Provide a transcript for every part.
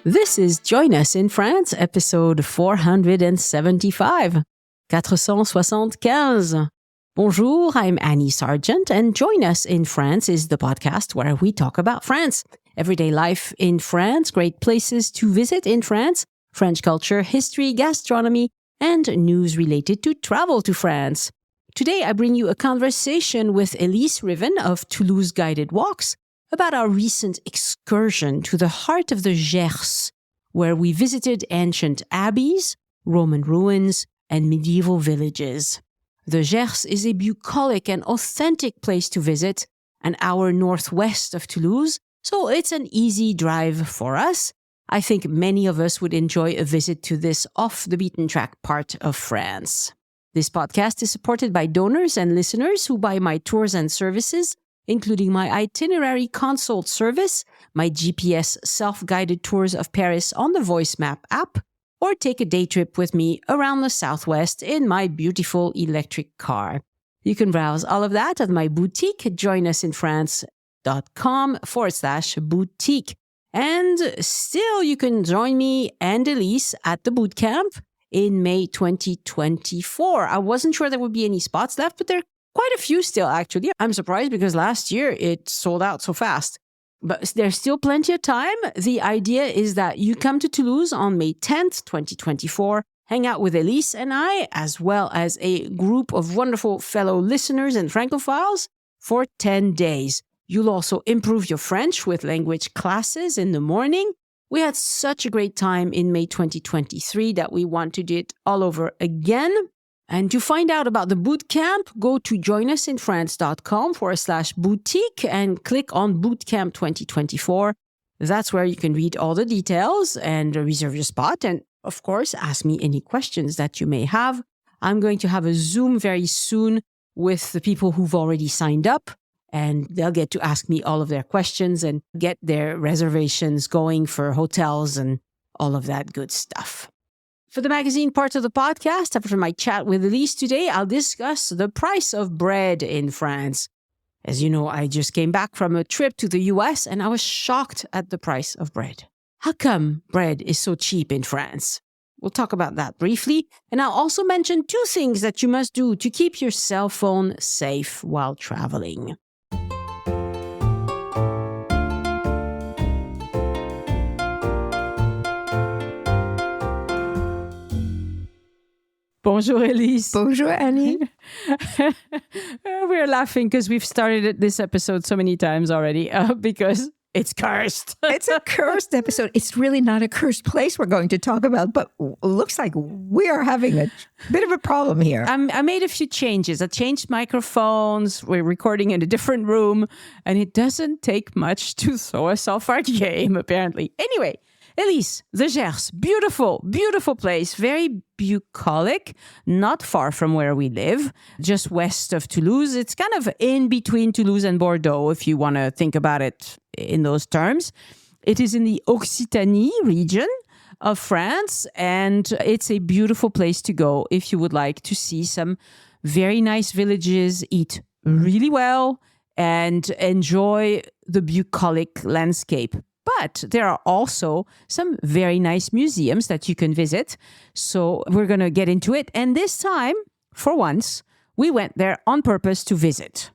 This is Join Us in France, episode 475. 475. Bonjour, I'm Annie Sargent, and Join Us in France is the podcast where we talk about France, everyday life in France, great places to visit in France, French culture, history, gastronomy, and news related to travel to France. Today, I bring you a conversation with Elyse Riven of Toulouse Guided Walks about our recent excursion to the heart of the Gers, where we visited ancient abbeys, Roman ruins, and medieval villages. The Gers is a bucolic and authentic place to visit, an hour northwest of Toulouse, so it's an easy drive for us. I think many of us would enjoy a visit to this off-the-beaten-track part of France. This podcast is supported by donors and listeners who buy my tours and services, including my itinerary consult service, my GPS self-guided tours of Paris on the Voice Map app, or take a day trip with me around the Southwest in my beautiful electric car. You can browse all of that at my boutique, joinusinfrance.com/boutique. And still, you can join me and Elyse at the boot camp in May 2024. I wasn't sure there would be any spots left, but there are quite a few still, actually. I'm surprised because last year it sold out so fast. But there's still plenty of time. The idea is that you come to Toulouse on May 10th, 2024, hang out with Elyse and I, as well as a group of wonderful fellow listeners and Francophiles for 10 days. You'll also improve your French with language classes in the morning. We had such a great time in May 2023 that we want to do it all over again. And to find out about the bootcamp, go to joinusinfrance.com/boutique and click on Bootcamp 2024. That's where you can read all the details and reserve your spot. And of course, ask me any questions that you may have. I'm going to have a Zoom very soon with the people who've already signed up, and they'll get to ask me all of their questions and get their reservations going for hotels and all of that good stuff. For the magazine part of the podcast, after my chat with Elyse today, I'll discuss the price of bread in France. As you know, I just came back from a trip to the US and I was shocked at the price of bread. How come bread is so cheap in France? We'll talk about that briefly. And I'll also mention 2 things that you must do to keep your cell phone safe while traveling. Bonjour, Elyse. Bonjour, Annie. We're laughing because we've started this episode so many times already because it's cursed. It's a cursed episode. It's really not a cursed place we're going to talk about, but looks like we are having a bit of a problem here. I made a few changes. I changed microphones. We're recording in a different room, and it doesn't take much to throw us off our game, apparently. Anyway, Elyse, the Gers, beautiful, beautiful place, very bucolic, not far from where we live, just west of Toulouse. It's kind of in between Toulouse and Bordeaux, if you want to think about it in those terms. It is in the Occitanie region of France, and it's a beautiful place to go if you would like to see some very nice villages, eat really well, and enjoy the bucolic landscape. But there are also some very nice museums that you can visit. So we're going to get into it. And this time, for once, we went there on purpose to visit.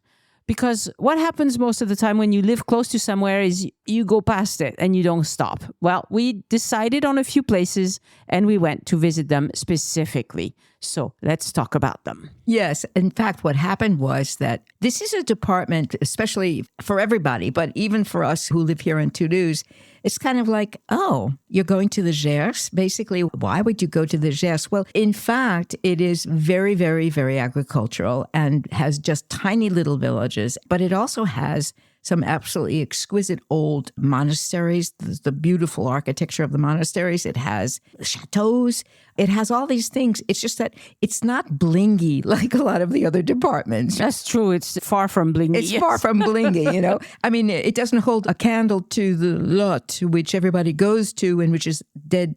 Because what happens most of the time when you live close to somewhere is you go past it and you don't stop. Well, we decided on a few places and we went to visit them specifically. So let's talk about them. Yes. In fact, what happened was that this is a department, especially for everybody, but even for us who live here in Toulouse, it's kind of like, oh, you're going to the Gers? Basically, why would you go to the Gers? Well, in fact, it is very, very, very agricultural and has just tiny little villages, but it also has some absolutely exquisite old monasteries, the beautiful architecture of the monasteries. It has chateaus. It has all these things. It's just that it's not blingy like a lot of the other departments. That's true. It's far from blingy. It's far from blingy, you know. I mean, it doesn't hold a candle to the lot, which everybody goes to and which is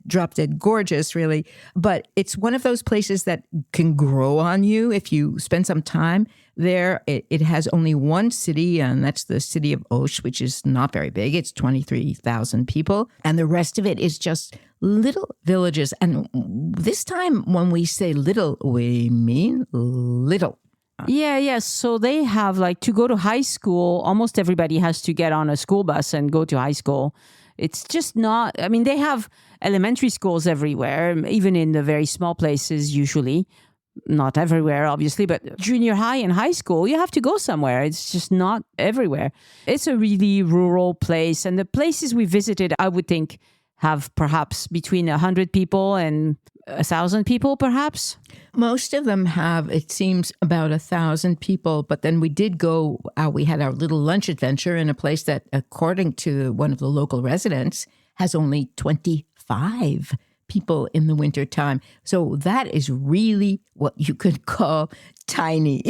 drop dead gorgeous, really. But it's one of those places that can grow on you if you spend some time. there. It has only one city, and that's the city of Eauze, which is not very big. It's 23,000 people. And the rest of it is just little villages. And this time, when we say little, we mean little. Yeah. So they have to go to high school, almost everybody has to get on a school bus and go to high school. It's just not, they have elementary schools everywhere, even in the very small places usually. Not everywhere, obviously, but junior high and high school, you have to go somewhere. It's just not everywhere. It's a really rural place. And the places we visited, I would think, have perhaps between 100 people and 1,000 people, perhaps. Most of them have, it seems, about 1,000 people. But then we did go, we had our little lunch adventure in a place that, according to one of the local residents, has only 25 people in the wintertime. So that is really what you could call tiny,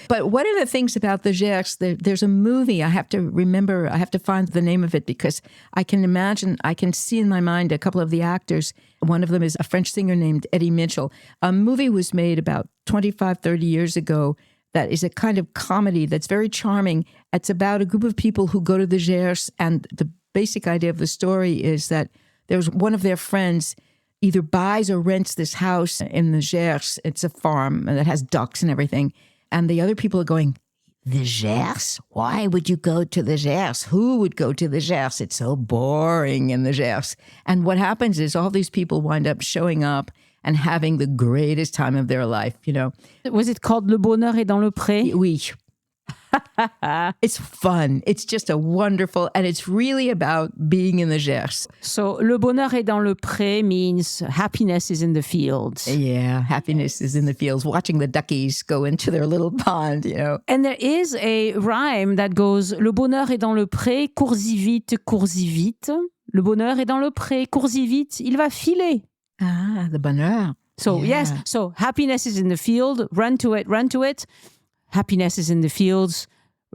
But one of the things about the Gers, there's a movie, I have to find the name of it because I can see in my mind a couple of the actors. One of them is a French singer named Eddie Mitchell. A movie was made about 25, 30 years ago that is a kind of comedy that's very charming. It's about a group of people who go to the Gers, and the basic idea of the story is that there's one of their friends either buys or rents this house in the Gers. It's a farm that has ducks and everything. And the other people are going, the Gers? Why would you go to the Gers? Who would go to the Gers? It's so boring in the Gers. And what happens is all these people wind up showing up and having the greatest time of their life, Was it called Le Bonheur est dans le Pré? Oui. It's fun. It's just and it's really about being in the Gers. So, Le Bonheur est dans le Pré means happiness is in the fields. Yeah, happiness is in the fields, watching the duckies go into their little pond, And there is a rhyme that goes, Le bonheur est dans le pré, cours-y vite, cours-y vite. Le bonheur est dans le pré, cours-y vite, il va filer. Ah, the bonheur. So, yes, so happiness is in the field, run to it, run to it. Happiness is in the fields,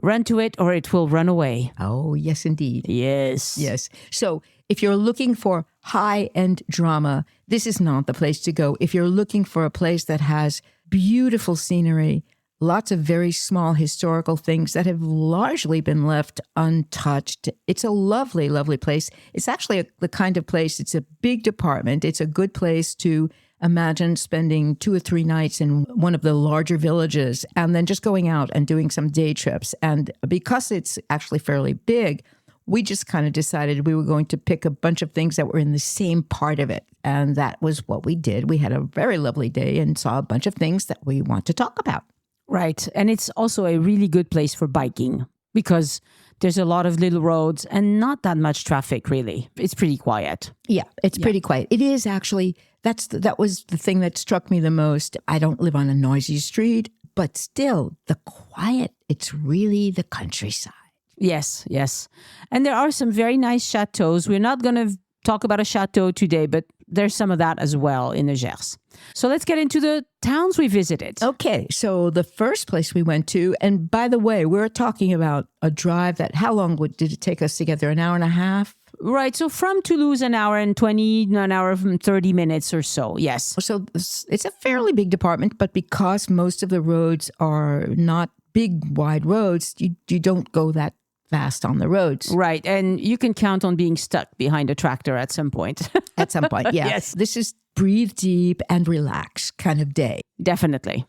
run to it or it will run away. Oh, yes, indeed. Yes. Yes. So if you're looking for high-end drama, this is not the place to go. If you're looking for a place that has beautiful scenery, lots of very small historical things that have largely been left untouched, it's a lovely, lovely place. It's actually the kind of place, it's a big department. It's a good place to imagine spending 2 or 3 nights in one of the larger villages and then just going out and doing some day trips. And because it's actually fairly big, we just kind of decided we were going to pick a bunch of things that were in the same part of it. And that was what we did. We had a very lovely day and saw a bunch of things that we want to talk about. Right. And it's also a really good place for biking because there's a lot of little roads and not that much traffic, really. It's pretty quiet. Yeah, it's pretty quiet. It is actually, that was the thing that struck me the most. I don't live on a noisy street, but still, the quiet, it's really the countryside. Yes. And there are some very nice chateaux. We're not going to talk about a chateau today, but there's some of that as well in the Gers. So let's get into the towns we visited. Okay, so the first place we went to, and by the way, we're talking about a drive that, how long did it take us to get there? An hour and a half? Right, so from Toulouse, an hour and 30 minutes or so, yes. So it's a fairly big department, but because most of the roads are not big, wide roads, you don't go that fast on the roads. Right. And you can count on being stuck behind a tractor at some point. At some point, yeah. Yes. This is breathe deep and relax kind of day. Definitely.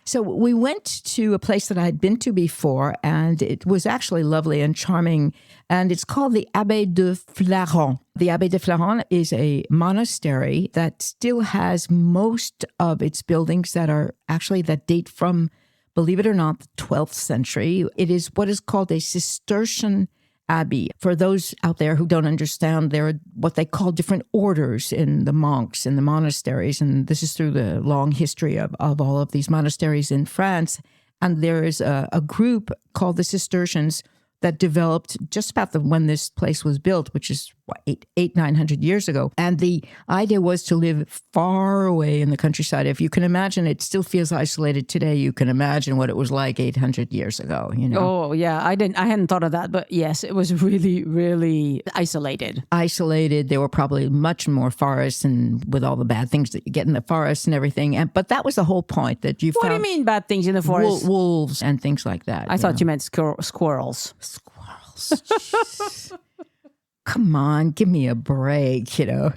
So we went to a place that I'd been to before, and it was actually lovely and charming. And it's called the Abbaye de Flaran. The Abbaye de Flaran is a monastery that still has most of its buildings that date from, believe it or not, the 12th century. It is what is called a Cistercian abbey. For those out there who don't understand, there are what they call different orders in the monks in the monasteries. And this is through the long history of all of these monasteries in France. And there is a group called the Cistercians that developed just about when this place was built, which is eight, 900 years ago. And the idea was to live far away in the countryside. If you can imagine, it still feels isolated today. You can imagine what it was like 800 years ago, you know. Oh, yeah. I hadn't thought of that. But yes, it was really, really isolated. Isolated. There were probably much more forests and with all the bad things that you get in the forest and everything. But that was the whole point, that you What do found you mean bad things in the forest? wolves and things like that. I thought you meant squirrels. Squirrels. Come on, give me a break, you know.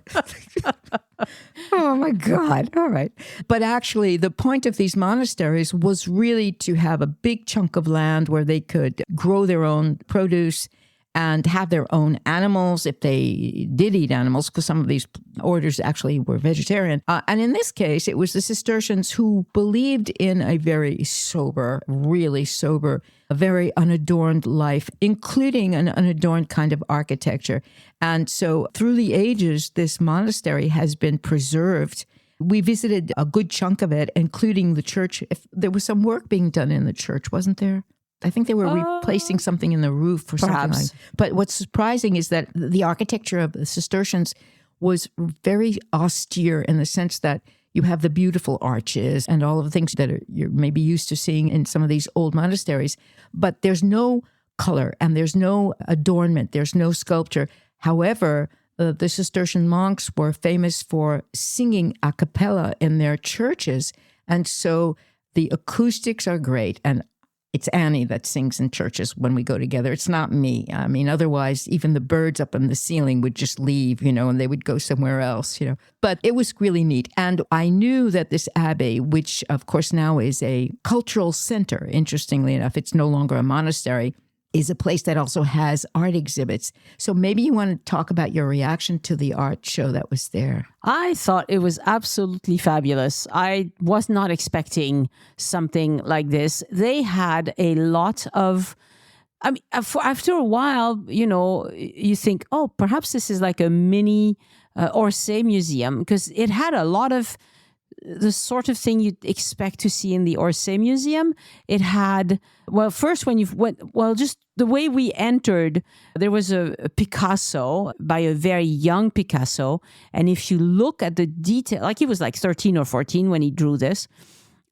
Oh my God. All right. But actually, the point of these monasteries was really to have a big chunk of land where they could grow their own produce and have their own animals if they did eat animals, because some of these orders actually were vegetarian. And in this case, it was the Cistercians who believed in a very sober, really sober, a very unadorned life, including an unadorned kind of architecture. And so through the ages, this monastery has been preserved. We visited a good chunk of it, including the church. If there was some work being done in the church, wasn't there? I think they were replacing something in the roof or something like that. But what's surprising is that the architecture of the Cistercians was very austere in the sense that you have the beautiful arches and all of the things that you're maybe used to seeing in some of these old monasteries. But there's no color and there's no adornment. There's no sculpture. However, the Cistercian monks were famous for singing a cappella in their churches. And so the acoustics are great. And it's Annie that sings in churches when we go together. It's not me. I mean, otherwise, even the birds up in the ceiling would just leave, you know, and they would go somewhere else, you know. But it was really neat. And I knew that this abbey, which of course now is a cultural center, interestingly enough, it's no longer a monastery, is a place that also has art exhibits. So maybe you want to talk about your reaction to the art show that was there. I thought it was absolutely fabulous. I was not expecting something like this. They had a lot of, I mean, after a while, you know, you think, oh, perhaps this is like a mini Orsay museum, because it had a lot of the sort of thing you'd expect to see in the Orsay Museum. It had, well, first when you went, well, just the way we entered, there was a Picasso by a very young Picasso. And if you look at the detail, like he was like 13 or 14 when he drew this.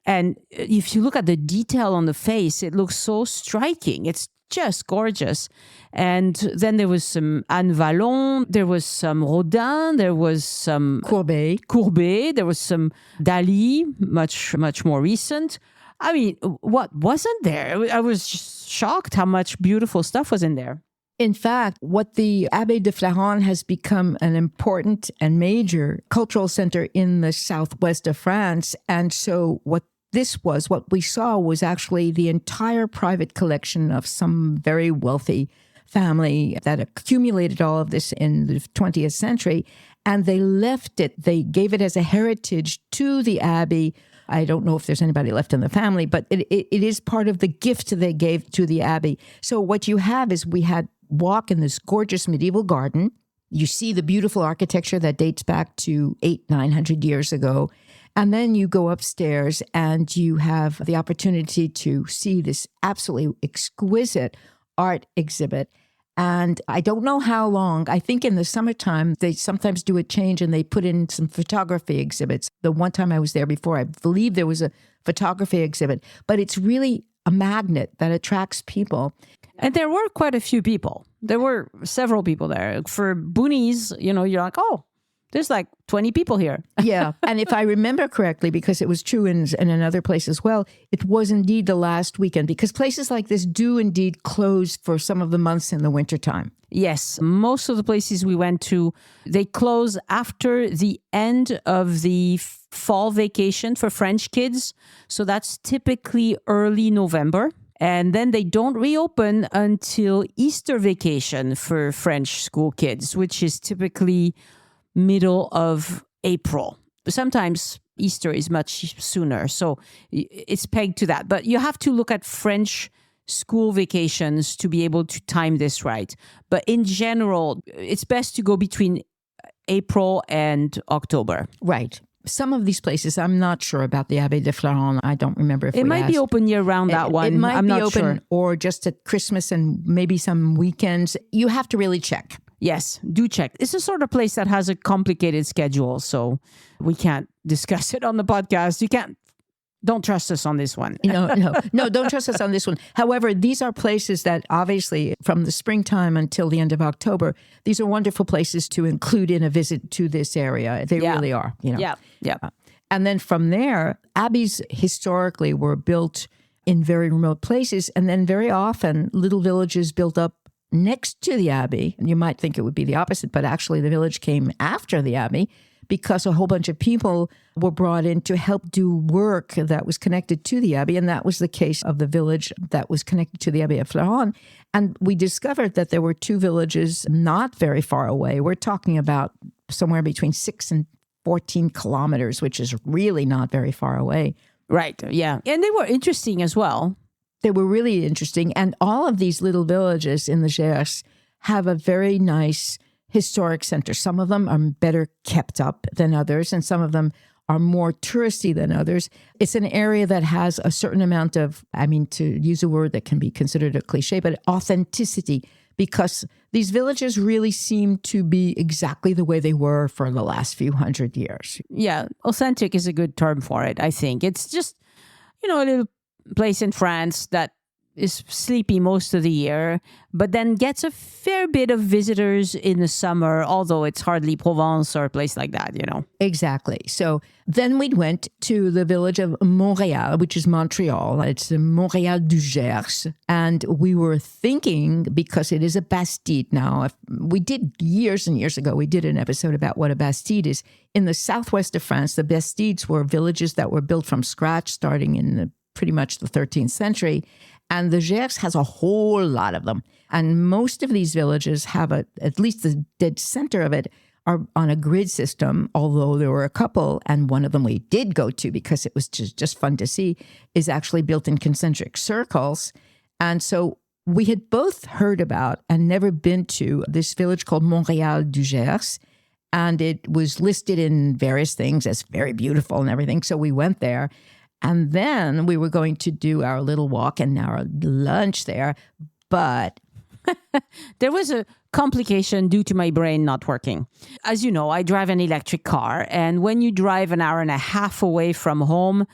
And if you look at the detail on the face, it looks so striking. It's just gorgeous. And then there was some Anne Vallon, there was some Rodin, there was some Courbet, there was some Dali, much more recent. I mean, what wasn't there? I was just shocked how much beautiful stuff was in there. In fact, what the Abbaye de Flaran has become an important and major cultural center in the southwest of France. And so what we saw was actually the entire private collection of some very wealthy family that accumulated all of this in the 20th century. And they gave it as a heritage to the Abbey. I don't know if there's anybody left in the family, but it is part of the gift they gave to the Abbey. So what you have is we had walk in this gorgeous medieval garden. You see the beautiful architecture that dates back to 800-900 years ago. And then you go upstairs and you have the opportunity to see this absolutely exquisite art exhibit. And I don't know how long. I think in the summertime, they sometimes do a change and they put in some photography exhibits. The one time I was there before, I believe there was a photography exhibit. But it's really a magnet that attracts people. And there were quite a few people. There were several people there. For boonies, you know, you're like, oh, there's like 20 people here. Yeah. And if I remember correctly, because it was true in another place as well, it was indeed the last weekend, because places like this do indeed close for some of the months in the wintertime. Yes. Most of the places we went to, they close after the end of the fall vacation for French kids. So that's typically early November. And then they don't reopen until Easter vacation for French school kids, which is typically middle of April. Sometimes Easter is much sooner. So it's pegged to that. But you have to look at French school vacations to be able to time this right. But in general, it's best to go between April and October. Right. Some of these places, I'm not sure about the Abbaye de Flaran. I don't remember if it might be open year round, that one. It might I'm be not open sure. Or just at Christmas and maybe some weekends. You have to really check. Yes, do check. It's a sort of place that has a complicated schedule, so we can't discuss it on the podcast. Don't trust us on this one. No, don't trust us on this one. However, these are places that obviously from the springtime until the end of October, these are wonderful places to include in a visit to this area. They really are, Yeah. And then from there, abbeys historically were built in very remote places, and then very often little villages built up next to the abbey. And you might think it would be the opposite, but actually the village came after the abbey because a whole bunch of people were brought in to help do work that was connected to the abbey. And that was the case of the village that was connected to the Abbaye de Flaran. And we discovered that there were two villages not very far away. We're talking about somewhere between 6 and 14 kilometers, which is really not very far away. Right, yeah. And they were interesting as well. They were really interesting. And all of these little villages in the Gers have a very nice historic center. Some of them are better kept up than others, and some of them are more touristy than others. It's an area that has a certain amount of, to use a word that can be considered a cliche, but authenticity, because these villages really seem to be exactly the way they were for the last few hundred years. Yeah, authentic is a good term for it, I think. It's just, a little place in France that is sleepy most of the year, but then gets a fair bit of visitors in the summer, although it's hardly Provence or a place like that, Exactly. So then we went to the village of Montréal, which is Montreal. It's Montréal du Gers. And we were thinking, because it is a bastide now, we did years and years ago, we did an episode about what a bastide is. In the southwest of France, the bastides were villages that were built from scratch starting in pretty much the 13th century. And the Gers has a whole lot of them. And most of these villages have at least the dead center of it are on a grid system, although there were a couple, and one of them we did go to because it was just fun to see, is actually built in concentric circles. And so we had both heard about and never been to this village called Montréal du Gers. And it was listed in various things as very beautiful and everything. So we went there. And then we were going to do our little walk and our lunch there. But there was a complication due to my brain not working. As you know, I drive an electric car. And when you drive an hour and a half away from home,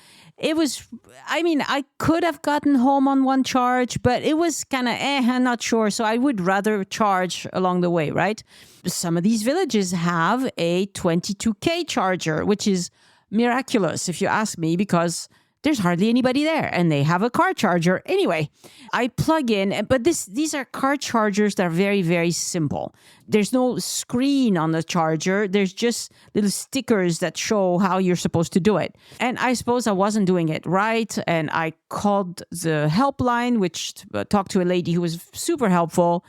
I could have gotten home on one charge, but it was kind of, I'm not sure. So I would rather charge along the way, right? Some of these villages have a 22K charger, which is miraculous, if you ask me, because there's hardly anybody there and they have a car charger. Anyway, I plug in, but these are car chargers that are very, very simple. There's no screen on the charger. There's just little stickers that show how you're supposed to do it. And I suppose I wasn't doing it right. And I called the helpline, which talked to a lady who was super helpful.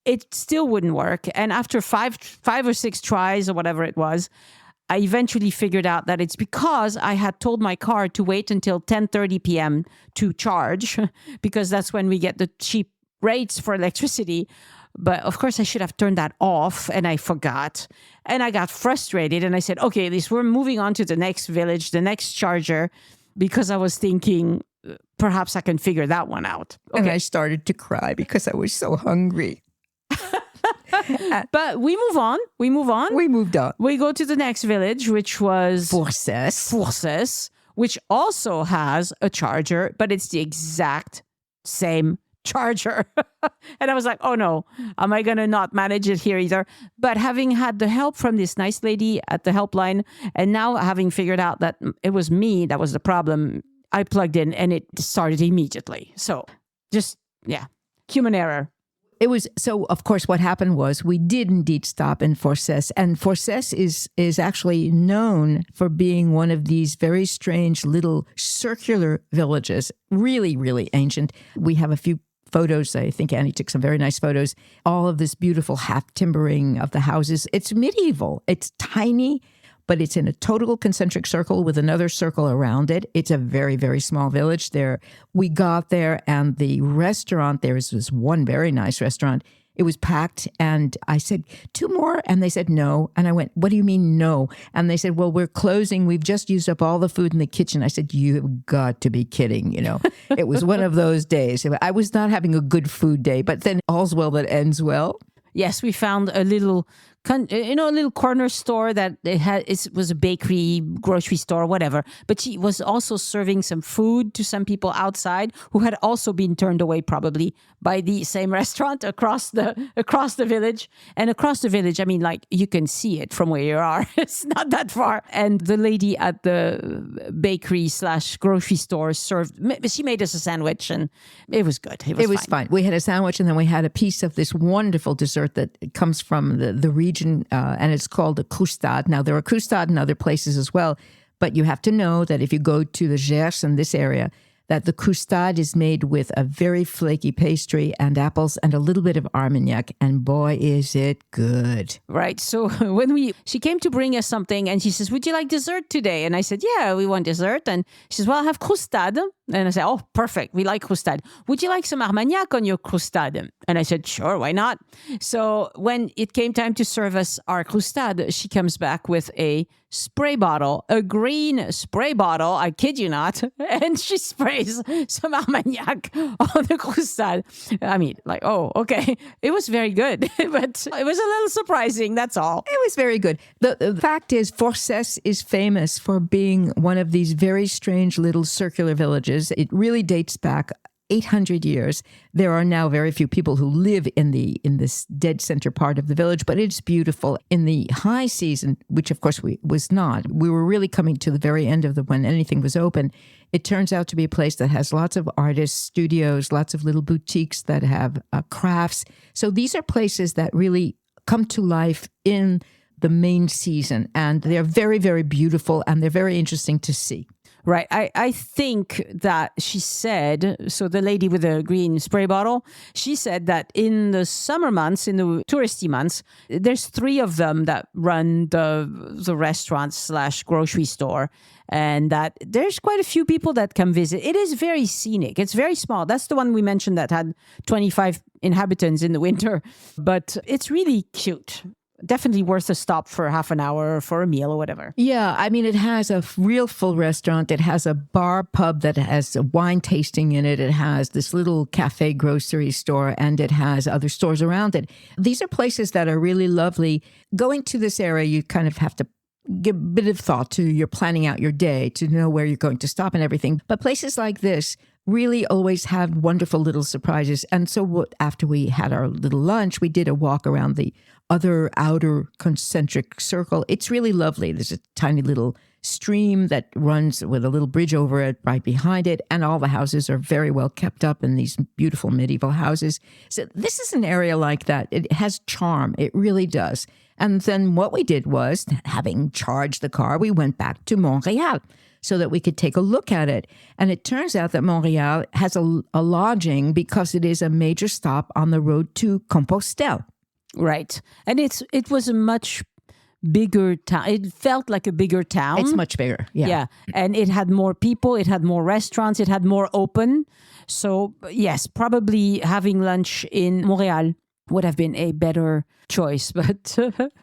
It still wouldn't work. And after five or six tries or whatever it was, I eventually figured out that it's because I had told my car to wait until 10:30 p.m. to charge, because that's when we get the cheap rates for electricity. But of course, I should have turned that off, and I forgot. And I got frustrated, and I said, okay, Elyse, we're moving on to the next village, the next charger, because I was thinking, perhaps I can figure that one out. Okay. And I started to cry because I was so hungry. But we move on. We moved on. We go to the next village, which was Fourcès, which also has a charger, but it's the exact same charger. And I was like, oh no, am I going to not manage it here either? But having had the help from this nice lady at the helpline, and now having figured out that it was me that was the problem, I plugged in and it started immediately. So human error. It was, so of course what happened was we did indeed stop in Fourcès, and Fourcès is actually known for being one of these very strange little circular villages, really, really ancient. We have a few photos. I think Annie took some very nice photos. All of this beautiful half timbering of the houses. It's medieval. It's tiny, but it's in a total concentric circle with another circle around it. It's a very, very small village there. We got there, and the restaurant, there was this one very nice restaurant. It was packed, and I said, 2 more? And they said, no. And I went, what do you mean, no? And they said, well, we're closing. We've just used up all the food in the kitchen. I said, you've got to be kidding, It was one of those days. I was not having a good food day, but then all's well that ends well. Yes, we found a little, a little corner store that it was a bakery, grocery store, whatever. But she was also serving some food to some people outside who had also been turned away probably by the same restaurant across the village. And across the village, I mean, like you can see it from where you are. It's not that far. And the lady at the bakery/grocery store she made us a sandwich, and it was good. It was fine. We had a sandwich, and then we had a piece of this wonderful dessert that comes from the region, and it's called a croustade. Now, there are croustade in other places as well, but you have to know that if you go to the Gers in this area, that the croustade is made with a very flaky pastry and apples and a little bit of Armagnac, and boy, is it good. Right. So she came to bring us something, and she says, "Would you like dessert today?" And I said, "Yeah, we want dessert." And she says, "Well, I have croustade." And I said, "Oh, perfect. We like croustade. Would you like some Armagnac on your croustade?" And I said, "Sure, why not?" So when it came time to serve us our croustade, she comes back with a spray bottle, a green spray bottle, I kid you not, and she sprays some Armagnac on the croustade. I mean, like, oh, okay. It was very good, but it was a little surprising, that's all. It was very good. The fact is, Fourcès is famous for being one of these very strange little circular villages. It really dates back 800 years. There are now very few people who live in this dead center part of the village, but it's beautiful. In the high season, which of course was not, we were really coming to the very end of when anything was open. It turns out to be a place that has lots of artists, studios, lots of little boutiques that have crafts. So these are places that really come to life in the main season, and they're very, very beautiful, and they're very interesting to see. Right. I think that she said, so the lady with the green spray bottle, she said that in the summer months, in the touristy months, there's 3 of them that run the restaurant/grocery store, and that there's quite a few people that come visit. It is very scenic. It's very small. That's the one we mentioned that had 25 inhabitants in the winter, but it's really cute. Definitely worth a stop for half an hour for a meal or whatever. Yeah, I mean, it has a real full restaurant. It has a bar pub that has a wine tasting in it. It has this little cafe grocery store, and it has other stores around it. These are places that are really lovely. Going to this area, you kind of have to give a bit of thought to your planning out your day to know where you're going to stop and everything. But places like this really always have wonderful little surprises. And so after we had our little lunch, we did a walk around the other outer concentric circle. It's really lovely. There's a tiny little stream that runs with a little bridge over it right behind it. And all the houses are very well kept up in these beautiful medieval houses. So this is an area like that. It has charm. It really does. And then what we did was, having charged the car, we went back to Montréal so that we could take a look at it. And it turns out that Montréal has a lodging because it is a major stop on the road to Compostelle. Right. And it was a much bigger town. It felt like a bigger town. It's much bigger. Yeah. And it had more people. It had more restaurants. It had more open. So yes, probably having lunch in Montréal would have been a better choice, but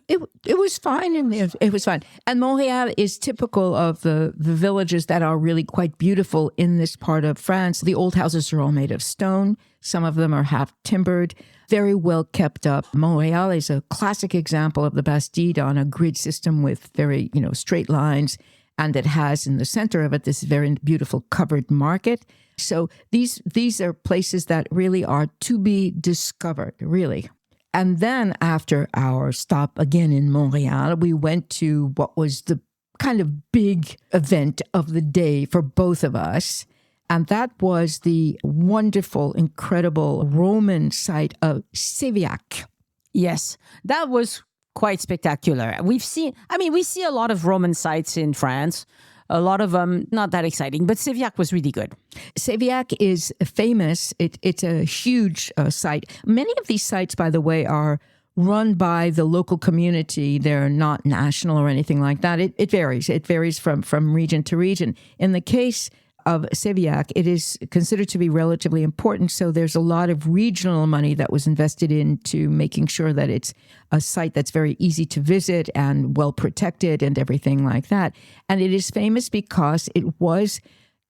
it was fine. And it was fine. And Montréal is typical of the villages that are really quite beautiful in this part of France. The old houses are all made of stone. Some of them are half timbered, very well kept up. Montréal is a classic example of the bastide on a grid system with very, straight lines. And it has in the center of it this very beautiful covered market. So these are places that really are to be discovered, really. And then after our stop again in Montréal, we went to what was the kind of big event of the day for both of us. And that was the wonderful, incredible Roman site of Séviac. Yes, that was quite spectacular. We see a lot of Roman sites in France. A lot of them not that exciting, but Séviac was really good. Séviac is famous. It's a huge site. Many of these sites, by the way, are run by the local community. They're not national or anything like that. It varies. It varies from region to region. In the case of Séviac, it is considered to be relatively important. So there's a lot of regional money that was invested into making sure that it's a site that's very easy to visit and well protected and everything like that. And it is famous because it was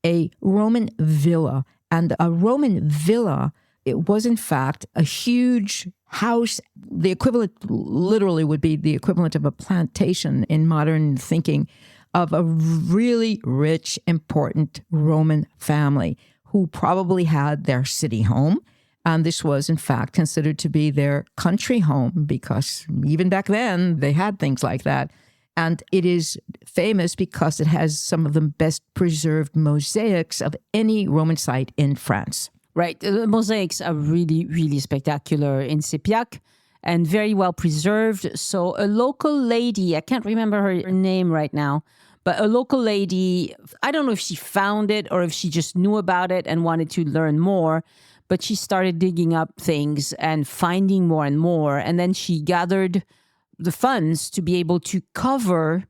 a Roman villa. And a Roman villa it was in fact a huge house. The equivalent literally would be the equivalent of a plantation in modern thinking of a really rich, important Roman family who probably had their city home. And this was, in fact, considered to be their country home because even back then, they had things like that. And it is famous because it has some of the best preserved mosaics of any Roman site in France. Right. The mosaics are really, really spectacular in Séviac and very well preserved. So a local lady, I can't remember her name right now, but a local lady, I don't know if she found it or if she just knew about it and wanted to learn more, but she started digging up things and finding more and more. And then she gathered the funds to be able to cover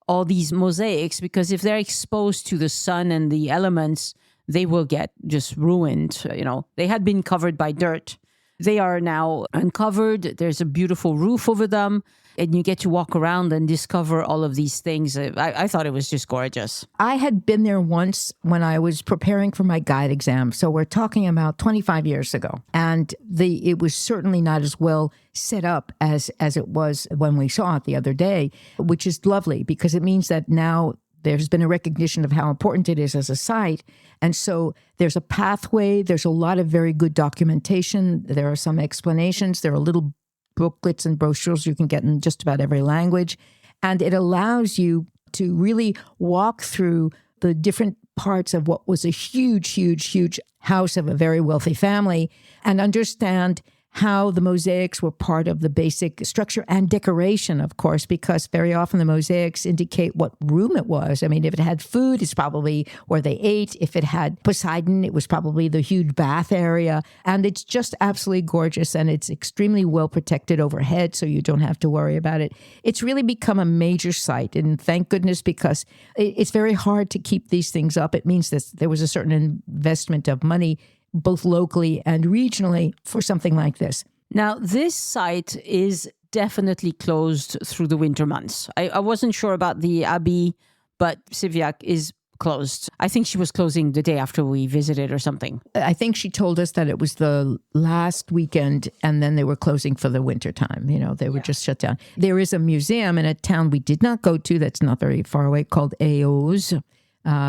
all these mosaics, because if they're exposed to the sun and the elements, they will get just ruined. You know, they had been covered by dirt. They are now uncovered. There's a beautiful roof over them, and you get to walk around and discover all of these things. I thought it was just gorgeous. I had been there once when I was preparing for my guide exam. So we're talking about 25 years ago. And it was certainly not as well set up as it was when we saw it the other day, which is lovely because it means that now there's been a recognition of how important it is as a site. And so there's a pathway. There's a lot of very good documentation. There are some explanations. There are little booklets and brochures you can get in just about every language. And it allows you to really walk through the different parts of what was a huge, huge, huge house of a very wealthy family and understand how the mosaics were part of the basic structure and decoration, of course, because very often the mosaics indicate what room it was. I mean, if it had food, it's probably where they ate. If it had Poseidon, it was probably the huge bath area. And it's just absolutely gorgeous, and it's extremely well protected overhead, so you don't have to worry about it. It's really become a major site, and thank goodness, because it's very hard to keep these things up. It means that there was a certain investment of money both locally and regionally for something like this. Now, this site is definitely closed through the winter months. I wasn't sure about the abbey, but Séviac is closed. I think she was closing the day after we visited or something. I think she told us that it was the last weekend and then they were closing for the winter time. You know, they were just shut down. There is a museum in a town we did not go to that's not very far away called Eauze,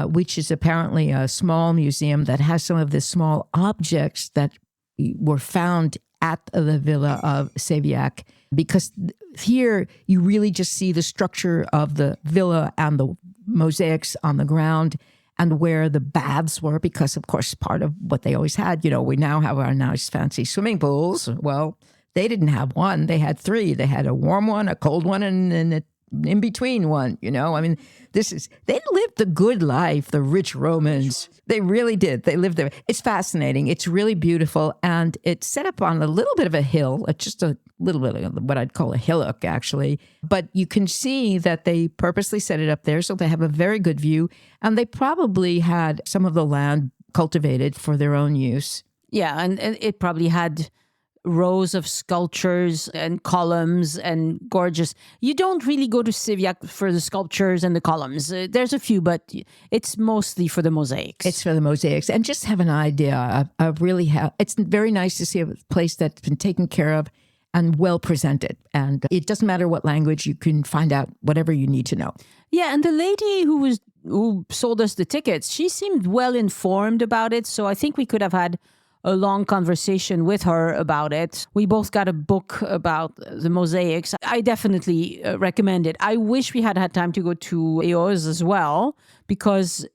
which is apparently a small museum that has some of the small objects that were found at the villa of Séviac, because here you really just see the structure of the villa and the mosaics on the ground and where the baths were, because, of course, part of what they always had, you know, we now have our nice fancy swimming pools. Well, they didn't have one. They had three. They had a warm one, a cold one, and an in-between one, you know. I mean, they lived the good life, the rich Romans. They really did. They lived there. It's fascinating. It's really beautiful. And it's set up on a little bit of a hill, just a little bit of what I'd call a hillock, actually. But you can see that they purposely set it up there so they have a very good view. And they probably had some of the land cultivated for their own use. Yeah, and it probably had rows of sculptures and columns and gorgeous. You don't really go to Séviac for the sculptures and the columns. There's a few, but it's mostly for the mosaics. It's for the mosaics. And just have an idea of really how it's very nice to see a place that's been taken care of and well presented. And it doesn't matter what language, you can find out whatever you need to know. Yeah, and the lady who sold us the tickets, she seemed well informed about it. So I think we could have had a long conversation with her about it. We both got a book about the mosaics. I definitely recommend it. I wish we had had time to go to Eauze as well, because,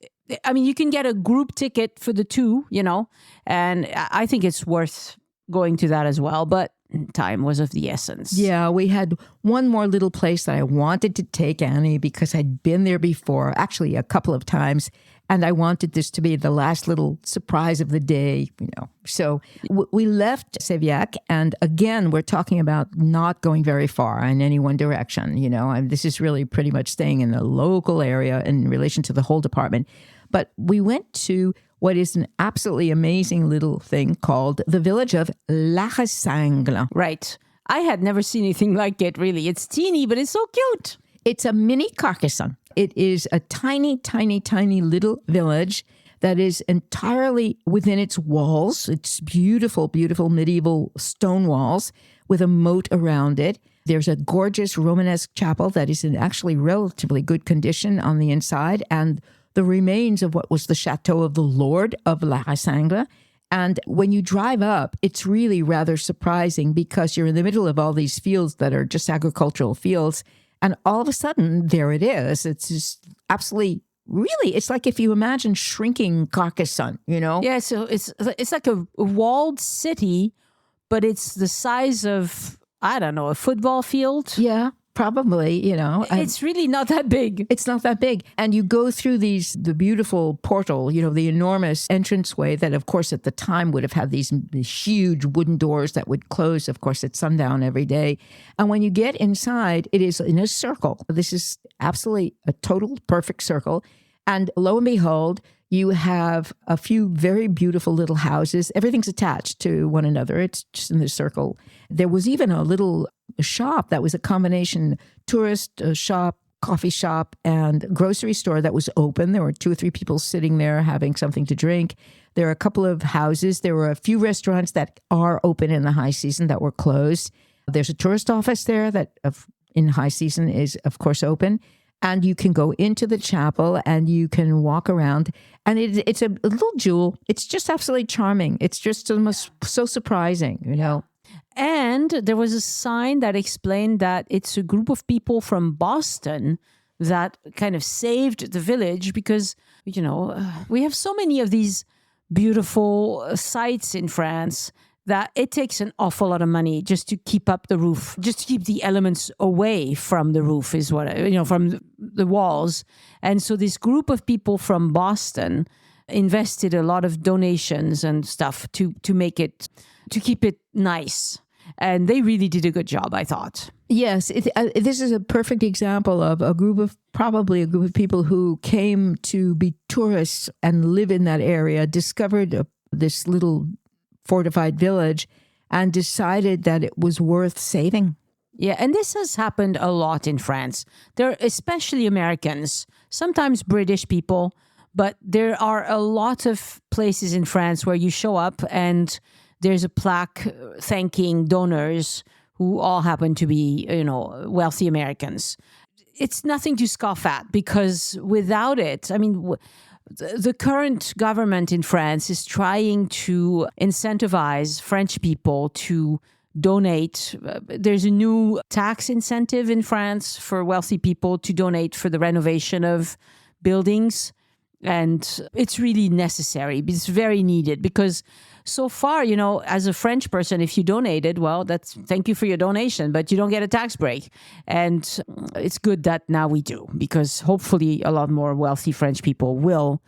I mean, you can get a group ticket for the two, you know, and I think it's worth going to that as well. But time was of the essence. Yeah, we had one more little place that I wanted to take Annie because I'd been there before, actually a couple of times, and I wanted this to be the last little surprise of the day, you know. So we left Séviac, and again, we're talking about not going very far in any one direction, you know. And this is really pretty much staying in the local area in relation to the whole department. But we went to what is an absolutely amazing little thing called the village of La Ressangle. Right. I had never seen anything like it, really. It's teeny, but it's so cute. It's a mini Carcassonne. It is a tiny, tiny, tiny little village that is entirely within its walls. It's beautiful, beautiful medieval stone walls with a moat around it. There's a gorgeous Romanesque chapel that is in actually relatively good condition on the inside, and the remains of what was the chateau of the Lord of La Rassingle. And when you drive up, it's really rather surprising because you're in the middle of all these fields that are just agricultural fields. And all of a sudden, there it is. It's just absolutely, really, it's like if you imagine shrinking Carcassonne, you know? Yeah, so it's like a walled city, but it's the size of, I don't know, a football field. Yeah, probably, you know. It's really not that big. It's not that big. And you go through the beautiful portal, you know, the enormous entranceway that, of course, at the time would have had these huge wooden doors that would close, of course, at sundown every day. And when you get inside, it is in a circle. This is absolutely a total perfect circle. And lo and behold, you have a few very beautiful little houses. Everything's attached to one another. It's just in this circle. There was even a little shop that was a combination tourist shop, coffee shop, and grocery store that was open. There were 2 or 3 people sitting there having something to drink. There are a couple of houses. There were a few restaurants that are open in the high season that were closed. There's a tourist office there that in high season is, of course, open. And you can go into the chapel and you can walk around. And it's a little jewel. It's just absolutely charming. It's just almost so surprising, you know. And there was a sign that explained that it's a group of people from Boston that kind of saved the village because, you know, we have so many of these beautiful sites in France that it takes an awful lot of money just to keep up the roof, just to keep the elements away from the roof is what, from the walls. And so this group of people from Boston invested a lot of donations and stuff to make it, to keep it nice. And they really did a good job, I thought. Yes, this is a perfect example of probably a group of people who came to be tourists and live in that area, discovered this little fortified village and decided that it was worth saving. Yeah, and this has happened a lot in France. There are especially Americans, sometimes British people, but there are a lot of places in France where you show up and there's a plaque thanking donors who all happen to be, wealthy Americans. It's nothing to scoff at because without it, I mean, the current government in France is trying to incentivize French people to donate. There's a new tax incentive in France for wealthy people to donate for the renovation of buildings. And it's really necessary. It's very needed because so far, as a French person, if you donated, well, thank you for your donation, but you don't get a tax break. And it's good that now we do because hopefully a lot more wealthy French people will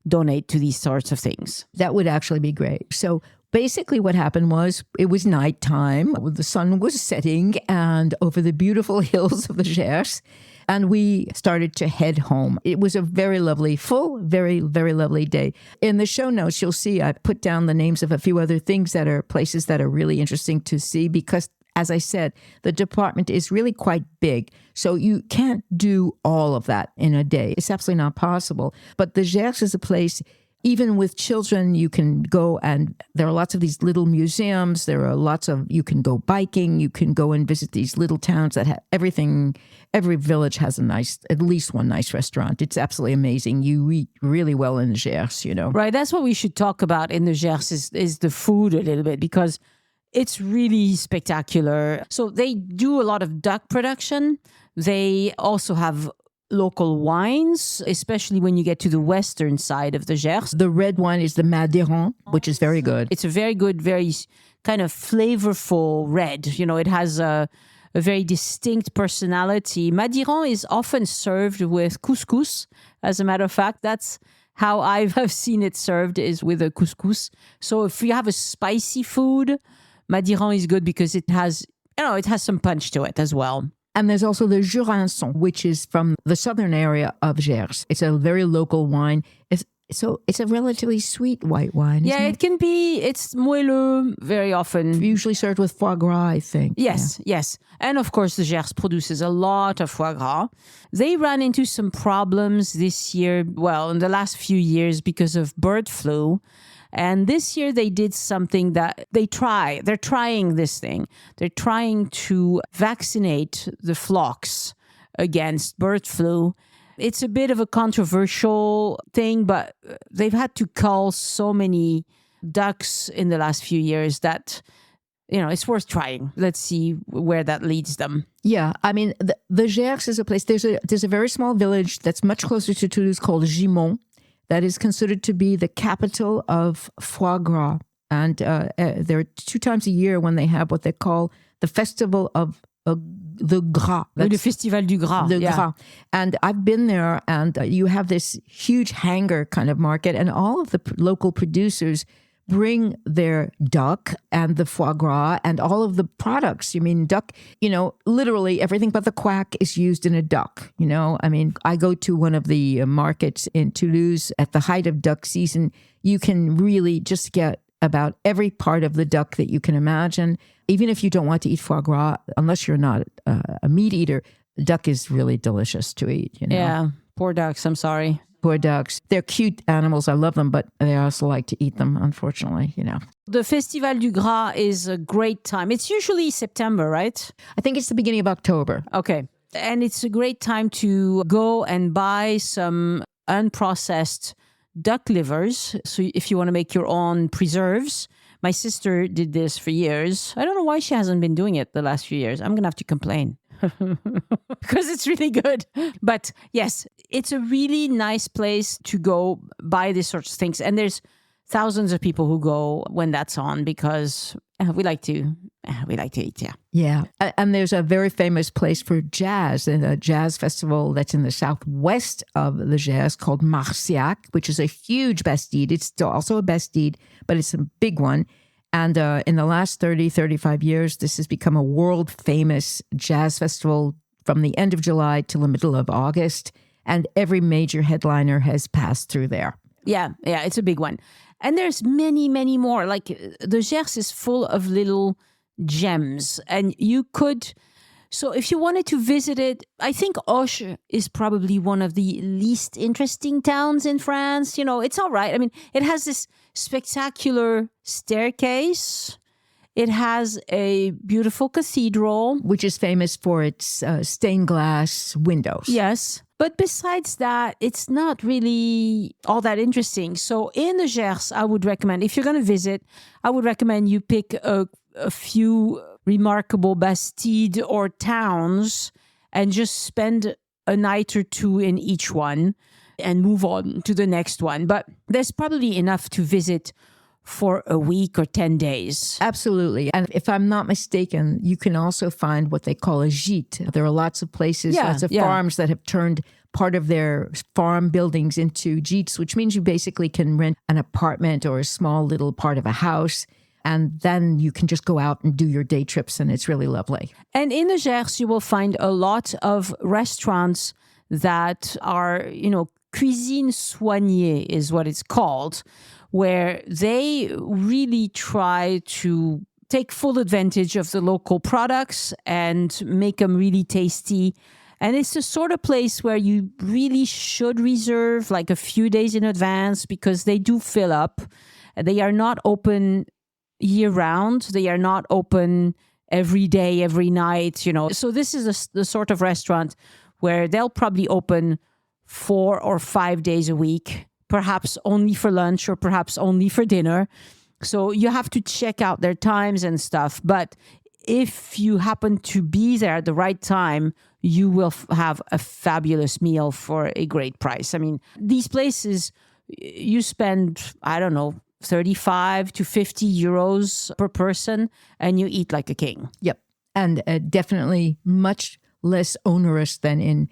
donate to these sorts of things. That would actually be great. So basically what happened was it was nighttime. The sun was setting and over the beautiful hills of the Gers. And we started to head home. It was a very lovely, very, very lovely day. In the show notes, you'll see I put down the names of a few other things that are places that are really interesting to see because, as I said, the department is really quite big. So you can't do all of that in a day. It's absolutely not possible. But the Gers is a place, even with children, you can go and there are lots of these little museums. There are you can go biking. You can go and visit these little towns that have everything. Every village has at least one nice restaurant. It's absolutely amazing. You eat really well in the Gers, Right. That's what we should talk about in the Gers is the food a little bit because it's really spectacular. So they do a lot of duck production. They also have local wines, especially when you get to the western side of the Gers. The red wine is the Madiran, which is very good. It's a very good, very kind of flavorful red. It has a very distinct personality. Madiran is often served with couscous. As a matter of fact, that's how I've seen it served is with a couscous. So if you have a spicy food, Madiran is good because it has some punch to it as well. And there's also the Jurançon, which is from the southern area of Gers. It's a very local wine. So it's a relatively sweet white wine. Yeah, it can be. It's moelleux very often. Usually served with foie gras, I think. Yes, yes. And of course, the Gers produces a lot of foie gras. They ran into some problems this year, well, in the last few years because of bird flu. And this year they did something that they're trying this thing. They're trying to vaccinate the flocks against bird flu. It's a bit of a controversial thing, but they've had to cull so many ducks in the last few years that, it's worth trying. Let's see where that leads them. Yeah, I mean, the Gers is a place, there's a very small village that's much closer to Toulouse called Gimont that is considered to be the capital of foie gras. And there are 2 times a year when they have what they call the Festival of the Gras. Le Festival du Gras. The Gras. And I've been there, and you have this huge hanger kind of market, and all of the local producers bring their duck and the foie gras and all of the products. Duck, literally everything but the quack is used in a duck. I go to one of the markets in Toulouse at the height of duck season. You can really just get about every part of the duck that you can imagine. Even if you don't want to eat foie gras, unless you're not a meat eater, duck is really delicious to eat. Yeah, poor ducks. I'm sorry. Poor ducks. They're cute animals. I love them, but they also like to eat them, unfortunately, The Festival du Gras is a great time. It's usually September, right? I think it's the beginning of October. Okay. And it's a great time to go and buy some unprocessed duck livers. So if you want to make your own preserves. My sister did this for years. I don't know why she hasn't been doing it the last few years. I'm going to have to complain. Because it's really good. But yes, it's a really nice place to go buy these sorts of things. And there's thousands of people who go when that's on because we like to eat, yeah. Yeah. And there's a very famous place for jazz, and a jazz festival that's in the southwest of the Gers called Marciac, which is a huge bastide. It's still also a bastide, but it's a big one. And in the last 30, 35 years, this has become a world famous jazz festival from the end of July till the middle of August. And every major headliner has passed through there. Yeah, it's a big one. And there's many, many more. Like the Gers is full of little gems. And you could, so if you wanted to visit it, I think Auch is probably one of the least interesting towns in France. It's all right. I mean, it has this spectacular staircase. It has a beautiful cathedral. Which is famous for its stained glass windows. Yes. But besides that, it's not really all that interesting. So in the Gers, I would recommend, if you're going to visit, I would recommend you pick a few remarkable bastide or towns and just spend a night or two in each one and move on to the next one. But there's probably enough to visit for a week or 10 days. Absolutely. And if I'm not mistaken, you can also find what they call a gîte. There are lots of places, lots of farms that have turned part of their farm buildings into gîtes, which means you basically can rent an apartment or a small little part of a house. And then you can just go out and do your day trips, and it's really lovely. And in the Gers, you will find a lot of restaurants that are, cuisine soignée is what it's called, where they really try to take full advantage of the local products and make them really tasty. And it's the sort of place where you really should reserve like a few days in advance because they do fill up. They are not open year round. They are not open every day, every night, So this is the sort of restaurant where they'll probably open 4 or 5 days a week, perhaps only for lunch or perhaps only for dinner. So you have to check out their times and stuff. But if you happen to be there at the right time, you will have a fabulous meal for a great price. I mean, these places, you spend, 35 to 50 euros per person, and you eat like a king. Yep. And definitely much less onerous than in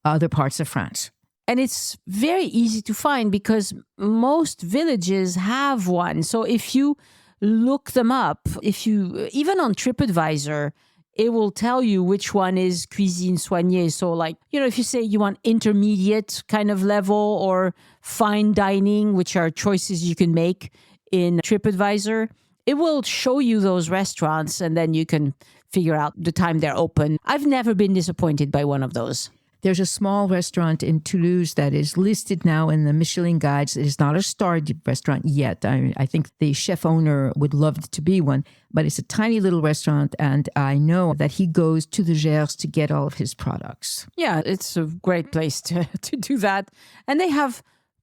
other parts of France. And it's very easy to find because most villages have one. So if you look them up, even on TripAdvisor, it will tell you which one is cuisine soignée. So like, if you say you want intermediate kind of level or fine dining, which are choices you can make in TripAdvisor, it will show you those restaurants and then you can figure out the time they're open. I've never been disappointed by one of those. There's a small restaurant in Toulouse that is listed now in the Michelin guides. It is not a starred restaurant yet. I think the chef owner would love it to be one, but it's a tiny little restaurant. And I know that he goes to the Gers to get all of his products. Yeah, it's a great place to do that. And they have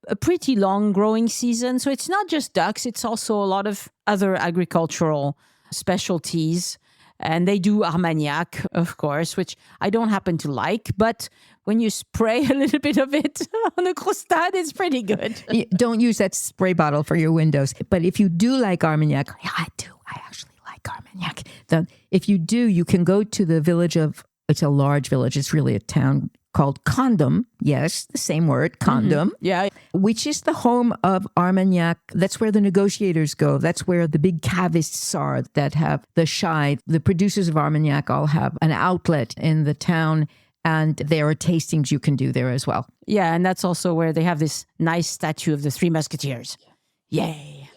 a pretty long growing season. So it's not just ducks. It's also a lot of other agricultural specialties. And they do Armagnac, of course, which I don't happen to like. But when you spray a little bit of it on a croustade, it's pretty good. Don't use that spray bottle for your windows. But if you do like Armagnac, yeah, I do. I actually like Armagnac. If you do, you can go to the village it's a large village. It's really a town called Condom. Yes, the same word, Condom. Mm-hmm. Yeah. Which is the home of Armagnac. That's where the negotiators go. That's where the big cavists are that have the Scheid. The producers of Armagnac all have an outlet in the town, and there are tastings you can do there as well. Yeah, and that's also where they have this nice statue of the Three Musketeers. Yay.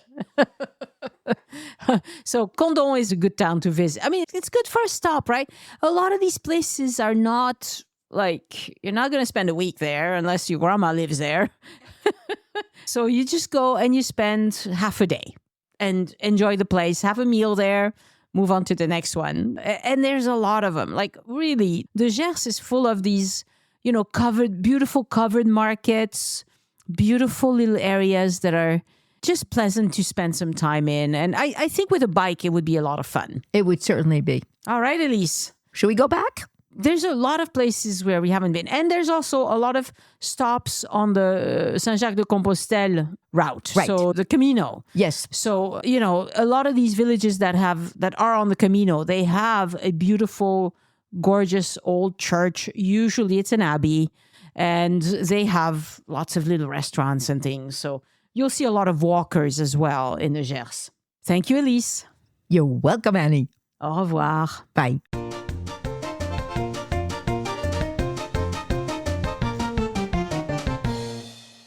So Condom is a good town to visit. I mean, it's good for a stop, right? A lot of these places are not like, you're not going to spend a week there unless your grandma lives there. So you just go and you spend half a day and enjoy the place, have a meal there, move on to the next one. And there's a lot of them. Like really, the Gers is full of these, beautiful covered markets, beautiful little areas that are just pleasant to spend some time in. And I think with a bike, it would be a lot of fun. It would certainly be. All right, Elyse. Should we go back? There's a lot of places where we haven't been. And there's also a lot of stops on the Saint-Jacques-de-Compostelle route. Right. So the Camino. Yes. So, a lot of these villages that are on the Camino, they have a beautiful, gorgeous old church. Usually it's an abbey. And they have lots of little restaurants and things. So you'll see a lot of walkers as well in the Gers. Thank you, Elyse. You're welcome, Annie. Au revoir. Bye.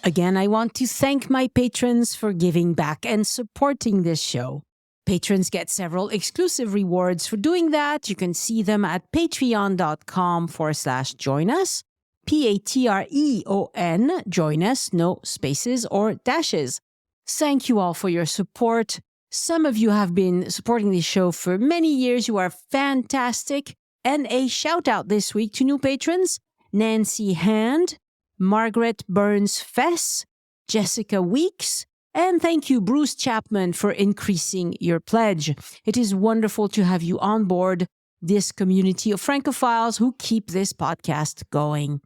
Again, I want to thank my patrons for giving back and supporting this show. Patrons get several exclusive rewards for doing that. You can see them at patreon.com/join us. Patreon, join us, no spaces or dashes. Thank you all for your support. Some of you have been supporting this show for many years. You are fantastic. And a shout out this week to new patrons, Nancy Hand, Margaret Burns-Fess, Jessica Weeks, and thank you, Bruce Chapman, for increasing your pledge. It is wonderful to have you on board this community of Francophiles who keep this podcast going.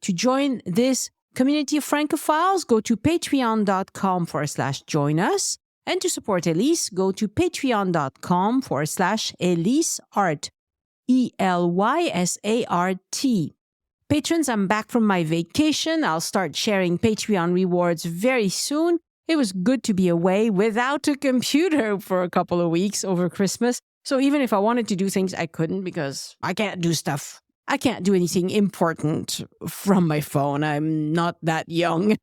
To join this community of Francophiles, go to patreon.com/join us. And to support Elyse, go to patreon.com/ElyseArt. ELYSART. Patrons, I'm back from my vacation. I'll start sharing Patreon rewards very soon. It was good to be away without a computer for a couple of weeks over Christmas. So even if I wanted to do things, I couldn't because I can't do stuff. I can't do anything important from my phone. I'm not that young.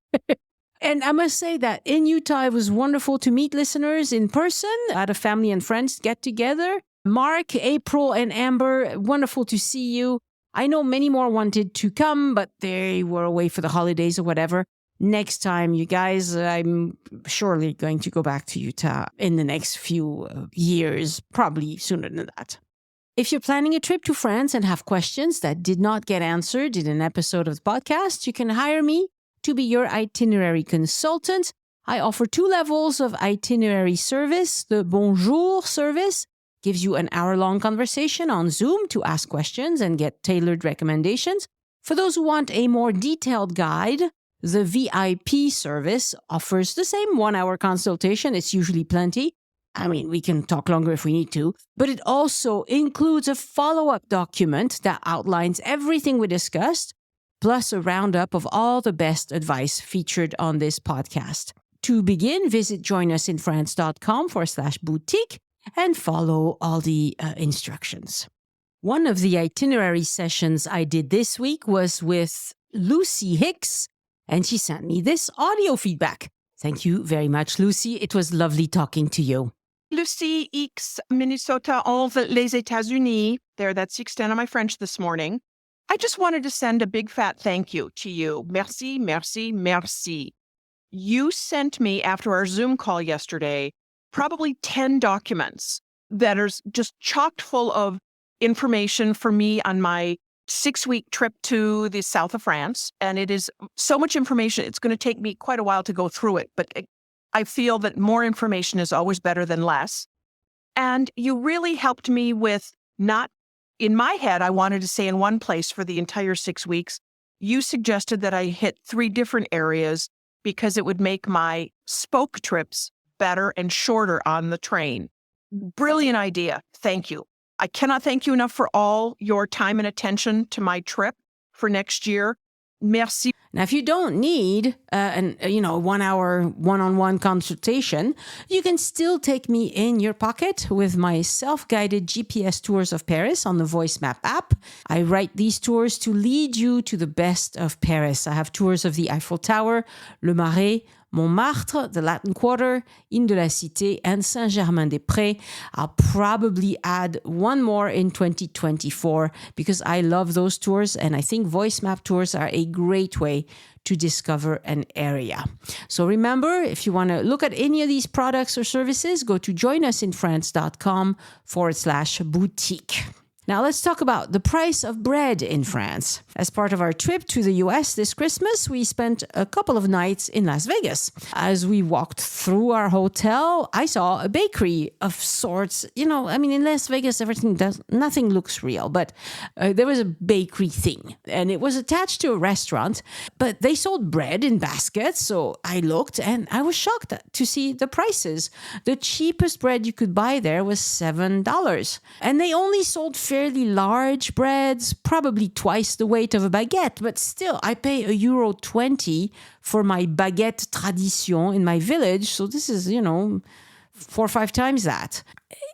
And I must say that in Utah, it was wonderful to meet listeners in person at a family and friends get together. Mark, April, and Amber, wonderful to see you. I know many more wanted to come, but they were away for the holidays or whatever. Next time, you guys, I'm surely going to go back to Utah in the next few years, probably sooner than that. If you're planning a trip to France and have questions that did not get answered in an episode of the podcast, you can hire me to be your itinerary consultant. I offer 2 levels of itinerary service. The Bonjour service gives you an hour-long conversation on Zoom to ask questions and get tailored recommendations. For those who want a more detailed guide, the VIP service offers the same 1-hour consultation. It's usually plenty. I mean, we can talk longer if we need to, but it also includes a follow-up document that outlines everything we discussed, plus a roundup of all the best advice featured on this podcast. To begin, visit joinusinfrance.com/boutique and follow all the instructions. One of the itinerary sessions I did this week was with Lucy Hicks, and she sent me this audio feedback. Thank you very much, Lucy. It was lovely talking to you. Lucy X, Minnesota, Eauze, les États-Unis. There, that's the extent of my French this morning. I just wanted to send a big fat thank you to you. Merci, merci, merci. You sent me, after our Zoom call yesterday, probably 10 documents that are just chocked full of information for me on my 6-week trip to the south of France. And it is so much information, it's going to take me quite a while to go through it. But I feel that more information is always better than less. And you really helped me with not, in my head, I wanted to stay in one place for the entire 6 weeks. You suggested that I hit 3 different areas because it would make my spoke trips better and shorter on the train. Brilliant idea. Thank you. I cannot thank you enough for all your time and attention to my trip for next year. Merci. Now, if you don't need a 1-hour one-on-one consultation, you can still take me in your pocket with my self-guided GPS tours of Paris on the Voice Map app. I write these tours to lead you to the best of Paris. I have tours of the Eiffel Tower, Le Marais, Montmartre, the Latin Quarter, Île de la Cité, and Saint-Germain-des-Prés. I'll probably add one more in 2024 because I love those tours, and I think voice map tours are a great way to discover an area. So remember, if you want to look at any of these products or services, go to joinusinfrance.com/boutique. Now let's talk about the price of bread in France. As part of our trip to the US this Christmas, we spent a couple of nights in Las Vegas. As we walked through our hotel, I saw a bakery of sorts. In Las Vegas, nothing looks real, but there was a bakery thing, and it was attached to a restaurant, but they sold bread in baskets. So I looked and I was shocked to see the prices. The cheapest bread you could buy there was $7, and they only sold fairly large breads, probably twice the weight of a baguette, but still, I pay €1.20 for my baguette tradition in my village. So this is, 4 or 5 times that.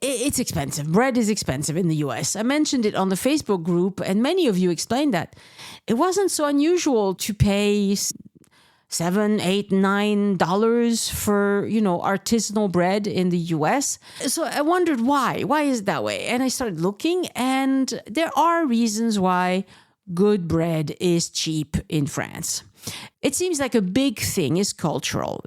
It's expensive. Bread is expensive in the US. I mentioned it on the Facebook group, and many of you explained that it wasn't so unusual to pay $7, $8, $9 for, artisanal bread in the US. So I wondered why. Why is it that way? And I started looking, and there are reasons why good bread is cheap in France. It seems like a big thing is cultural.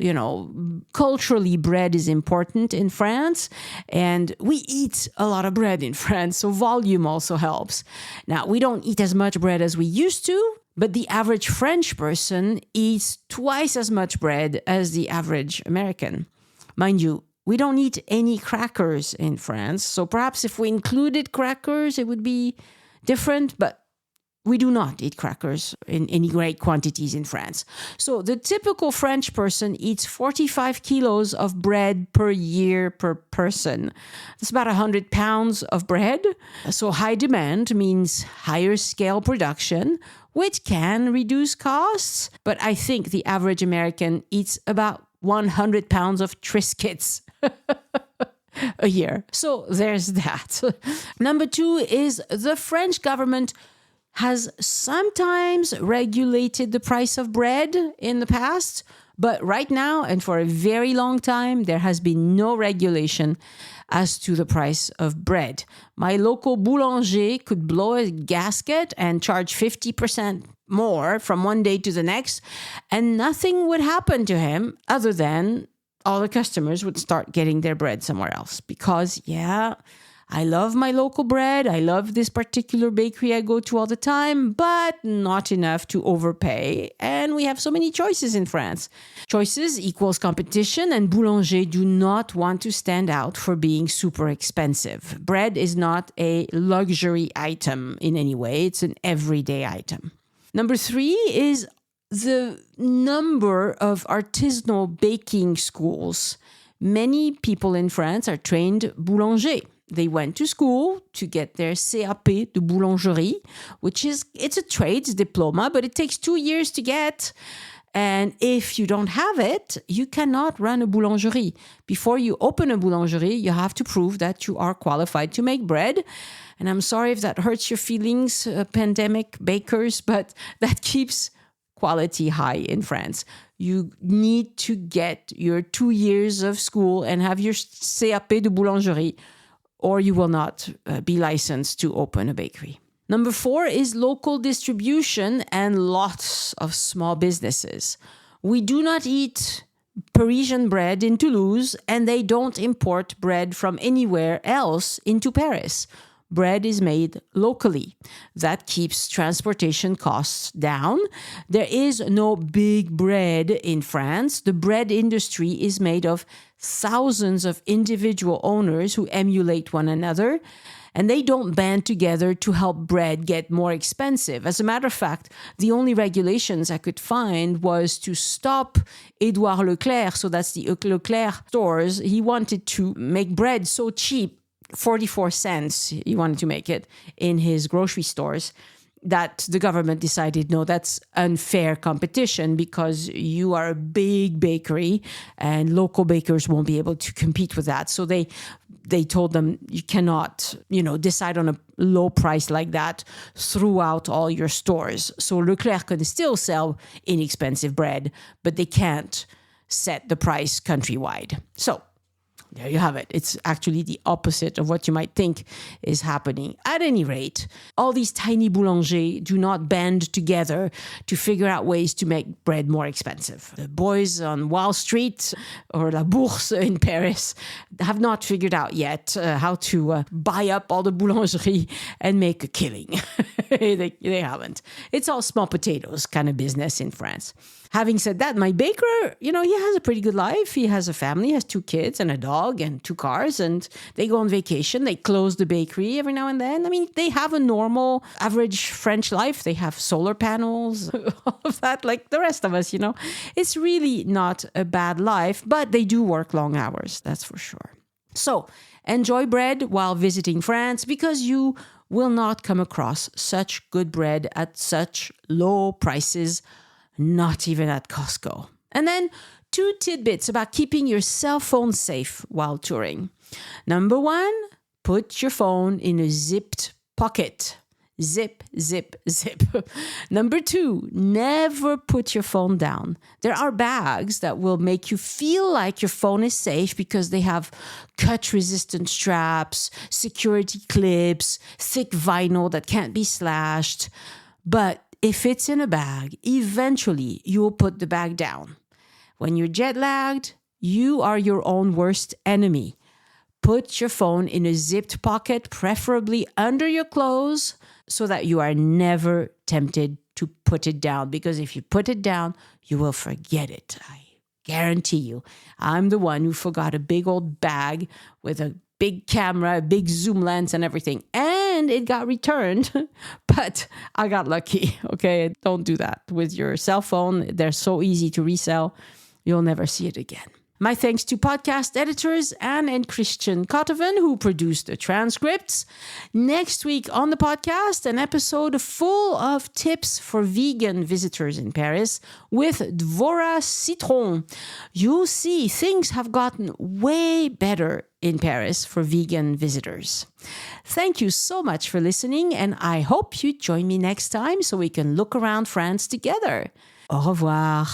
Culturally, bread is important in France, and we eat a lot of bread in France, so volume also helps. Now, we don't eat as much bread as we used to, but the average French person eats twice as much bread as the average American. Mind you, we don't eat any crackers in France, so perhaps if we included crackers, it would be different, but we do not eat crackers in any great quantities in France. So the typical French person eats 45 kilos of bread per year per person. That's about 100 pounds of bread. So high demand means higher scale production, which can reduce costs. But I think the average American eats about 100 pounds of Triscuits a year. So there's that. Number 2 is the French government has sometimes regulated the price of bread in the past, but right now and for a very long time, there has been no regulation as to the price of bread. My local boulanger could blow a gasket and charge 50% more from one day to the next, and nothing would happen to him other than all the customers would start getting their bread somewhere else because, I love my local bread. I love this particular bakery I go to all the time, but not enough to overpay. And we have so many choices in France. Choices equals competition, and boulangers do not want to stand out for being super expensive. Bread is not a luxury item in any way. It's an everyday item. Number 3 is the number of artisanal baking schools. Many people in France are trained boulanger. They went to school to get their CAP de boulangerie, it's a trades diploma, but it takes 2 years to get. And if you don't have it, you cannot run a boulangerie. Before you open a boulangerie, you have to prove that you are qualified to make bread. And I'm sorry if that hurts your feelings, pandemic bakers, but that keeps quality high in France. You need to get your 2 years of school and have your CAP de boulangerie, or you will not be licensed to open a bakery. Number 4 is local distribution and lots of small businesses. We do not eat Parisian bread in Toulouse, and they don't import bread from anywhere else into Paris. Bread is made locally. That keeps transportation costs down. There is no big bread in France. The bread industry is made of thousands of individual owners who emulate one another, and they don't band together to help bread get more expensive. As a matter of fact, the only regulations I could find was to stop Édouard Leclerc, so that's the Leclerc stores. He wanted to make bread so cheap, 44 cents he wanted to make it in his grocery stores, that the government decided, no, that's unfair competition because you are a big bakery and local bakers won't be able to compete with that. So they told them, you cannot, decide on a low price like that throughout all your stores. So Leclerc can still sell inexpensive bread, but they can't set the price countrywide. So there you have it. It's actually the opposite of what you might think is happening. At any rate, all these tiny boulangers do not band together to figure out ways to make bread more expensive. The boys on Wall Street or La Bourse in Paris have not figured out yet how to buy up all the boulangerie and make a killing. They haven't. It's all small potatoes kind of business in France. Having said that, my baker, he has a pretty good life. He has a family, he has 2 kids and a dog and 2 cars, and they go on vacation. They close the bakery every now and then. I mean, they have a normal, average French life. They have solar panels, all of that, like the rest of us, It's really not a bad life, but they do work long hours, that's for sure. So enjoy bread while visiting France, because you will not come across such good bread at such low prices, not even at Costco. And then 2 tidbits about keeping your cell phone safe while touring. Number 1, put your phone in a zipped pocket. Zip, zip, zip. Number 2, never put your phone down. There are bags that will make you feel like your phone is safe because they have cut-resistant straps, security clips, thick vinyl that can't be slashed. But if it's in a bag, eventually you will put the bag down. When you're jet-lagged, you are your own worst enemy. Put your phone in a zipped pocket, preferably under your clothes, so that you are never tempted to put it down. Because if you put it down, you will forget it. I guarantee you. I'm the one who forgot a big old bag with a big camera, a big zoom lens and everything. And it got returned, but I got lucky. Okay, don't do that with your cell phone. They're so easy to resell. You'll never see it again. My thanks to podcast editors Anne and Christian Kotoven, who produced the transcripts. Next week on the podcast, an episode full of tips for vegan visitors in Paris with Dvora Citron. You'll see things have gotten way better in Paris for vegan visitors. Thank you so much for listening, and I hope you join me next time so we can look around France together. Au revoir.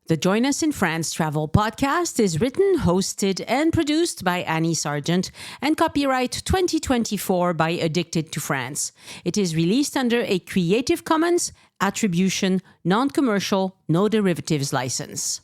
The Join Us in France Travel podcast is written, hosted, and produced by Annie Sargent and copyright 2024 by Addicted to France. It is released under a Creative Commons Attribution, Non-Commercial, No Derivatives license.